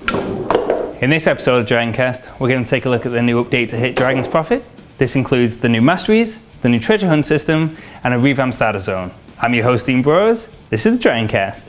In this episode of DragonCast, we're going to take a look at the new update to hit Dragon's Profit. This includes the new Masteries, the new treasure hunt system, and a revamped starter zone. I'm your host, Dean Burrows. This is DragonCast.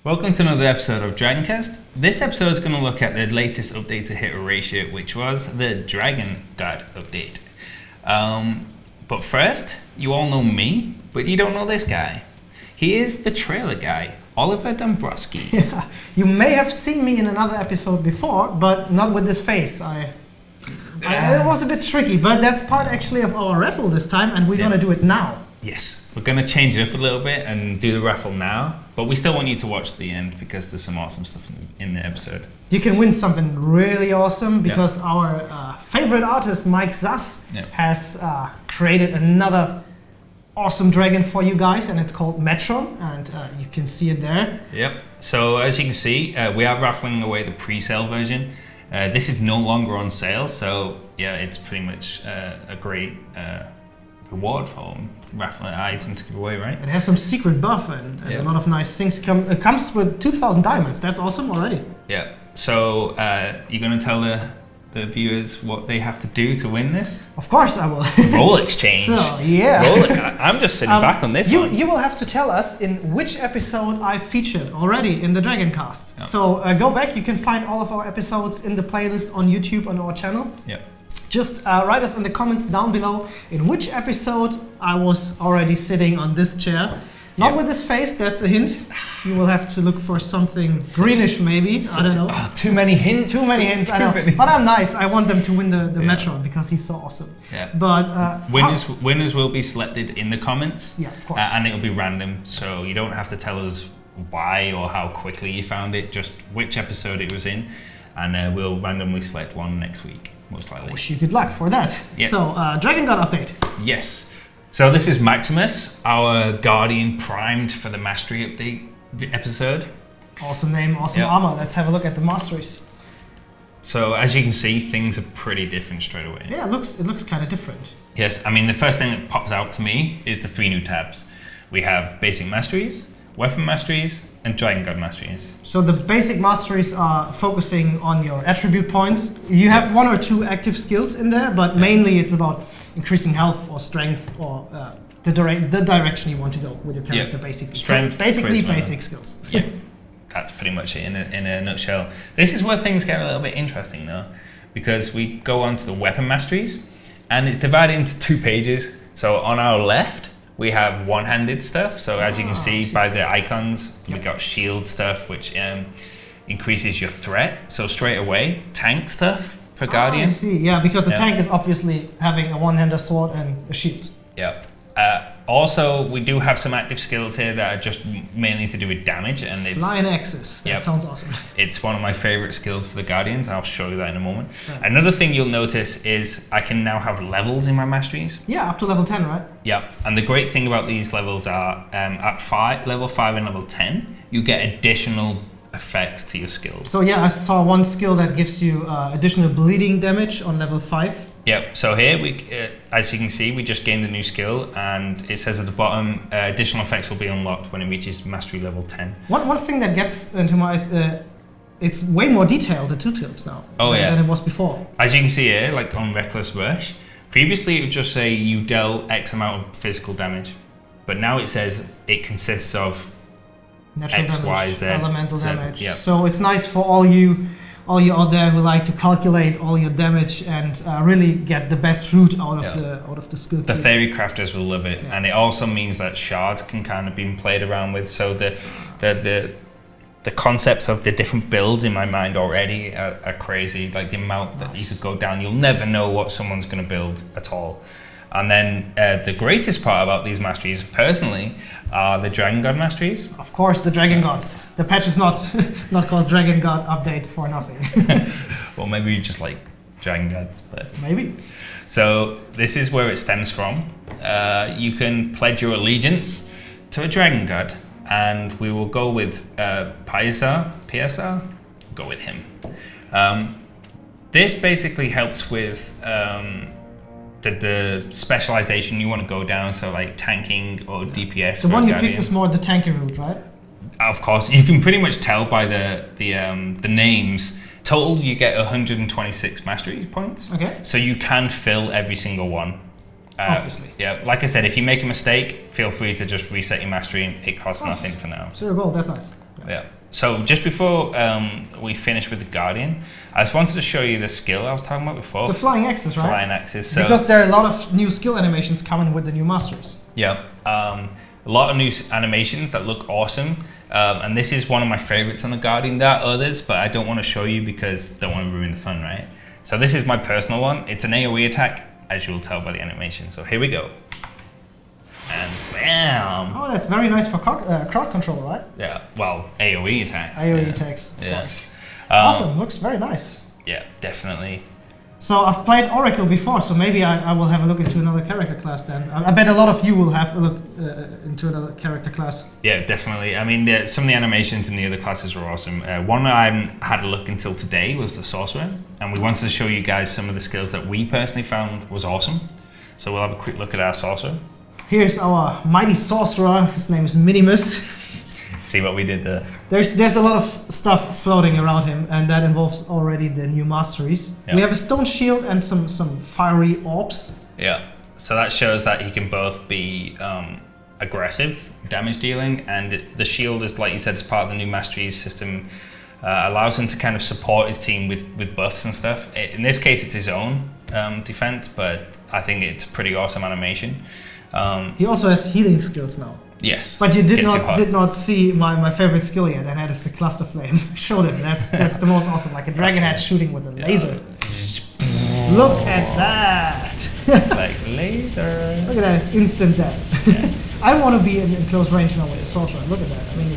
Welcome to another episode of DragonCast. This episode is going to look at the latest update to hit ratio, which was the Dragon God update. But first, you all know me, but you don't know this guy. He is the trailer guy, Oliver Dombrowski. Yeah, you may have seen me in another episode before, but not with this face. It was a bit tricky, but that's part actually of our raffle this time, and we're gonna do it now. Yes, we're gonna change it up a little bit and do the raffle now, but we still want you to watch the end because there's some awesome stuff in the episode. You can win something really awesome because our favorite artist, Mike Sass, has created another awesome dragon for you guys, and it's called Metron, and you can see it there. Yep. So as you can see, we are raffling away the pre-sale version. This is no longer on sale, so yeah, it's pretty much a great reward for raffling an item to give away, right? It has some secret buff and a lot of nice things. It comes with 2,000 diamonds. That's awesome already. Yeah. So you're gonna tell the viewers what they have to do to win this? Of course I will. Roll exchange. So, yeah. I'm just sitting back on this one. You will have to tell us in which episode I featured already in the DragonCast. Yeah. So go back, you can find all of our episodes in the playlist on YouTube on our channel. Yeah. Just write us in the comments down below in which episode I was already sitting on this chair. Not with this face, that's a hint. You will have to look for something greenish maybe, I don't know. Oh, too many hints. Too many hints, I know. But I'm nice, I want them to win the Metron because he's so awesome. Yeah. But winners will be selected in the comments. Yeah, of course. And it'll be random, so you don't have to tell us why or how quickly you found it, just which episode it was in, and we'll randomly select one next week, most likely. I wish you good luck for that. Yep. So, Dragon God update. Yes. So this is Maximus, our Guardian primed for the Mastery update episode. Awesome name, awesome armor. Let's have a look at the Masteries. So as you can see, things are pretty different straight away. Yeah, it looks kind of different. Yes, I mean the first thing that pops out to me is the 3 new tabs. We have Basic Masteries, Weapon Masteries, and Dragon God Masteries. So the Basic Masteries are focusing on your attribute points. You have 1 or 2 active skills in there, but mainly it's about increasing health or strength or the direction you want to go with your character, basically. Strength, so basically charisma. Basic skills. Yeah, that's pretty much it in a nutshell. This is where things get a little bit interesting though, because we go on to the Weapon Masteries, and it's divided into 2 pages. So on our left, we have one-handed stuff. So as you can see by the icons, we've got shield stuff, which increases your threat. So straight away, tank stuff for Guardian. I see, yeah, because the tank is obviously having a one-handed sword and a shield. Yeah. Also, we do have some active skills here that are just mainly to do with damage, and it's Flying Axis. That sounds awesome. It's one of my favorite skills for the Guardians. I'll show you that in a moment. Right. Another thing you'll notice is I can now have levels in my masteries. Yeah, up to level 10, right? Yeah, and the great thing about these levels are at level 5 and level 10, you get additional effects to your skills. So yeah, I saw one skill that gives you additional bleeding damage on level 5. Yep, so here, as you can see, we just gained a new skill, and it says at the bottom, additional effects will be unlocked when it reaches mastery level 10. One thing that gets into my eyes, it's way more detailed, the tooltips now, than it was before. As you can see here, like on Reckless Rush, previously it would just say you dealt X amount of physical damage, but now it says it consists of Natural X, damage, Y, Z, elemental Z, damage. yep. So it's nice for all you out there who like to calculate all your damage and really get the best root out of the skill. The theory crafters will love it, and it also means that shards can kind of be played around with. So the concepts of the different builds in my mind already are crazy. Like the amount that you could go down, you'll never know what someone's going to build at all. And then the greatest part about these masteries, personally, are the Dragon God masteries. Of course, the Dragon Gods. The patch is not called Dragon God update for nothing. Well, maybe you just like Dragon Gods, but maybe. So this is where it stems from. You can pledge your allegiance to a Dragon God, and we will go with PSR. Go with him. This basically helps with the specialization you want to go down, so like tanking or DPS. The one you picked is more the tanky route, right? of course, you can pretty much tell by the names. Total, you get 126 mastery points. Okay. So you can fill every single one. Obviously. Yeah, like I said, if you make a mistake, feel free to just reset your mastery. It costs nothing for now. 0 gold, that's nice. Yeah. So just before we finish with the Guardian, I just wanted to show you the skill I was talking about before. The flying axes, right? Flying axes. So because there are a lot of new skill animations coming with the new Masteries. yeah, a lot of new animations that look awesome. And this is one of my favorites on the Guardian. There are others, but I don't want to show you because I don't want to ruin the fun, right? So this is my personal one. It's an AoE attack, as you'll tell by the animation. So here we go. And bam! Oh, that's very nice for crowd control, right? Yeah, well, AoE attacks. AoE attacks, of Yeah. course. Awesome, looks very nice. Yeah, definitely. So I've played Oracle before, so maybe I will have a look into another character class then. I bet a lot of you will have a look into another character class. Yeah, definitely. I mean, some of the animations in the other classes are awesome. One I haven't had a look until today was the Sorcerer, and we wanted to show you guys some of the skills that we personally found was awesome. So we'll have a quick look at our Sorcerer. Here's our mighty Sorcerer. His name is Minimus. See what we did there. There's a lot of stuff floating around him, and that involves already the new Masteries. Yep. We have a stone shield and some fiery orbs. Yeah, so that shows that he can both be aggressive, damage dealing, and the shield is, like you said, is part of the new Masteries system. Allows him to kind of support his team with buffs and stuff. In this case, it's his own defense, but I think it's a pretty awesome animation. He also has healing skills now. Yes. But you did Gets not see my favorite skill yet, and that is the cluster flame. Show them. That's the most awesome. Like a dragon head shooting with a laser. Look at that. Like laser. Look at that. It's instant death. Yeah. I want to be in close range now with the Sorcerer. Look at that. I mean,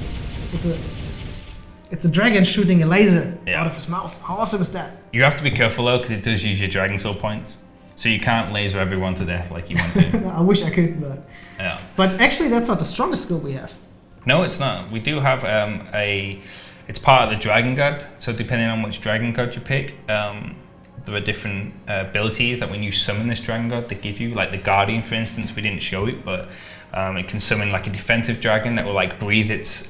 it's a dragon shooting a laser out of his mouth. How awesome is that? You have to be careful though, because it does use your Dragon Soul points. So you can't laser everyone to death like you want to. I wish I could, but... Yeah. But actually, that's not the strongest skill we have. No, it's not. We do have it's part of the Dragon God. So depending on which Dragon God you pick, there are different abilities that when you summon this Dragon God, they give you. Like the Guardian, for instance, we didn't show it, but it can summon like a defensive dragon that will like breathe its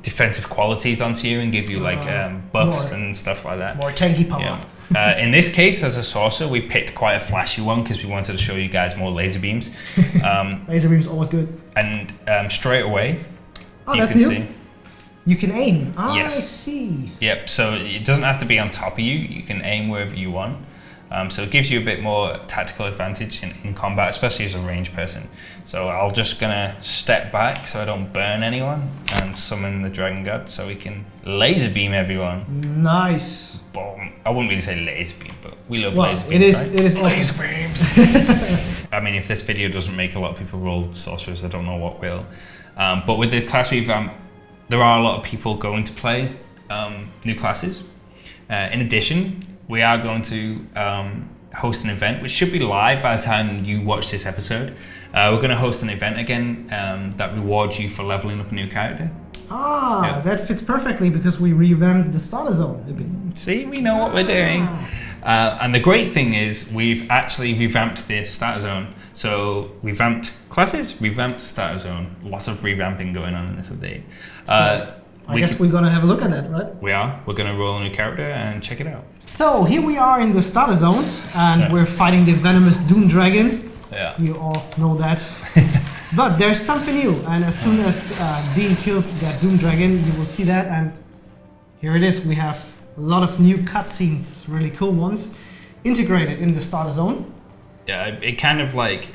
defensive qualities onto you and give you like buffs and stuff like that. More tanky power. Yeah. In this case, as a sorcerer, we picked quite a flashy one because we wanted to show you guys more laser beams. Laser beams always good. And straight away, you that's can new? see. You can aim. Yes. I see. Yep. So it doesn't have to be on top of you. You can aim wherever you want. So it gives you a bit more tactical advantage in combat, especially as a ranged person. So I'm just gonna step back so I don't burn anyone and summon the Dragon God so we can laser beam everyone. Nice. Boom. I wouldn't really say laser beam, but we love Well, laser beams. it is awesome. Laser beams. I mean, if this video doesn't make a lot of people roll sorcerers, I don't know what will. But with the class revamp, there are a lot of people going to play new classes. In addition, we are going to host an event, which should be live by the time you watch this episode. We're going to host an event again that rewards you for leveling up a new character. That fits perfectly because we revamped the starter zone. See, we know what we're doing. And the great thing is we've actually revamped the starter zone. So revamped classes, revamped starter zone. Lots of revamping going on in this update. I guess we're gonna have a look at that, right? We are. We're gonna roll a new character and check it out. So here we are in the starter zone, and we're fighting the venomous Doom Dragon. Yeah. You all know that. But there's something new, and as soon as Dean killed that Doom Dragon, you will see that. And here it is. We have a lot of new cutscenes, really cool ones, integrated in the starter zone. Yeah, it kind of like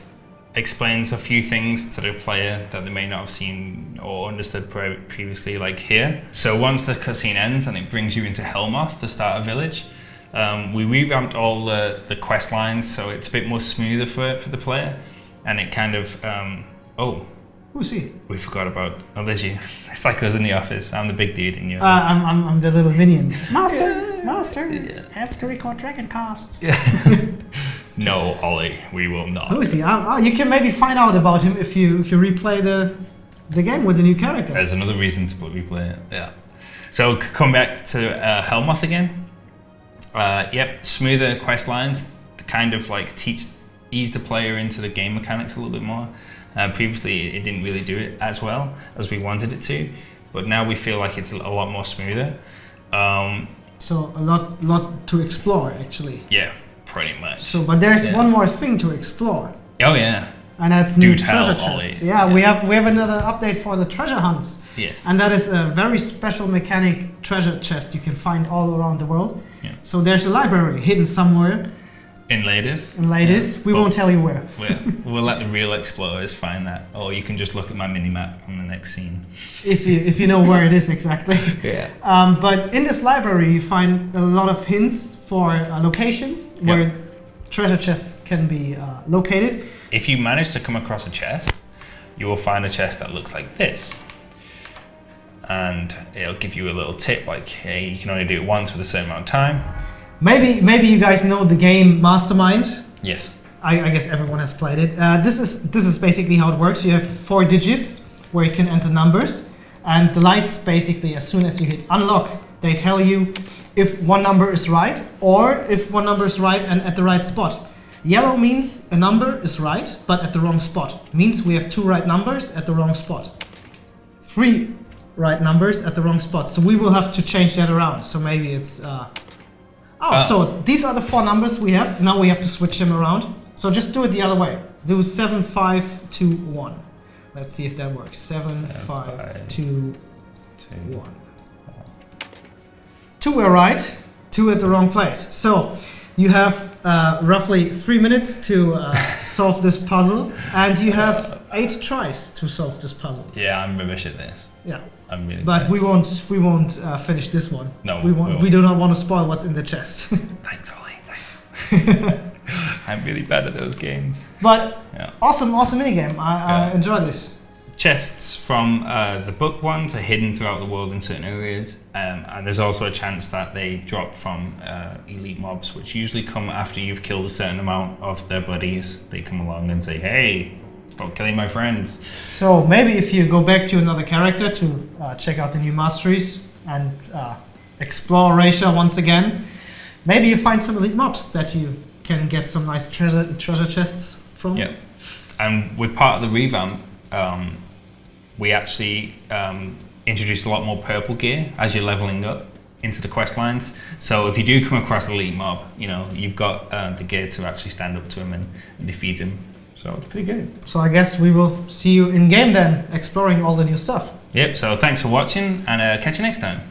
explains a few things to the player that they may not have seen or understood previously, like here. So once the cutscene ends and it brings you into Helmoth, the starter village, we revamped all the quest lines so it's a bit more smoother for the player, and it kind of Who's he? we forgot about there's you. It's like us in the office. I'm the big dude in your I'm the little minion. Master. Yeah. Have to record DragonCast. No, Ollie, we will not. Who is he? You can maybe find out about him if you replay the game with the new character. There's another reason to replay it. Yeah. So come back to Helmoth again. Yep, smoother quest lines to kind of like ease the player into the game mechanics a little bit more. Previously, it didn't really do it as well as we wanted it to. but now we feel like it's a lot more smoother. So a lot to explore actually. Yeah, pretty much. So, but there's one more thing to explore. Oh yeah. And that's Do new tell, treasure Ollie. chests. Yeah, we have another update for the treasure hunts. Yes. And that is a very special mechanic treasure chest you can find all around the world. Yeah. So there's a library hidden somewhere In Ladies. in Ladies. We won't tell you where. We'll let the real explorers find that, or you can just look at my mini map on the next scene. If you know where it is exactly. Yeah. But in this library you find a lot of hints for locations where treasure chests can be located. If you manage to come across a chest, you will find a chest that looks like this. And it'll give you a little tip like, hey, you can only do it once with a certain amount of time. Maybe you guys know the game Mastermind. Yes. I guess everyone has played it. This is basically how it works. You have 4 digits where you can enter numbers, and the lights basically, as soon as you hit unlock, they tell you if one number is right or if one number is right and at the right spot. Yellow means a number is right but at the wrong spot. Means we have 2 right numbers at the wrong spot. 3 right numbers at the wrong spot. So we will have to change that around. So maybe it's so these are the 4 numbers we have. Now we have to switch them around. So just do it the other way. Do 7, 5, 2, 1. Let's see if that works. 7, 5, 2, 1. 2 were right, 2 at the wrong place. So you have roughly 3 minutes to solve this puzzle, and you have 8 tries to solve this puzzle. Yeah, I'm rubbish at this. Yeah. I'm really But bad. we won't finish this one. No, we do not want to spoil what's in the chest. Thanks, Ollie. Thanks. I'm really bad at those games. But Yeah. awesome minigame. I enjoy this. Chests from the book ones are hidden throughout the world in certain areas, and there's also a chance that they drop from elite mobs, which usually come after you've killed a certain amount of their buddies. They come along and say, hey, stop killing my friends. So maybe if you go back to another character to check out the new Masteries and explore Racia once again, maybe you find some elite mobs that you can get some nice treasure chests from. Yeah, and with part of the revamp, we actually introduced a lot more purple gear as you're leveling up into the quest lines. So if you do come across an elite mob, you know, you've got the gear to actually stand up to him and defeat him. So it's pretty good. So I guess we will see you in game then, exploring all the new stuff. Yep, so thanks for watching, and catch you next time.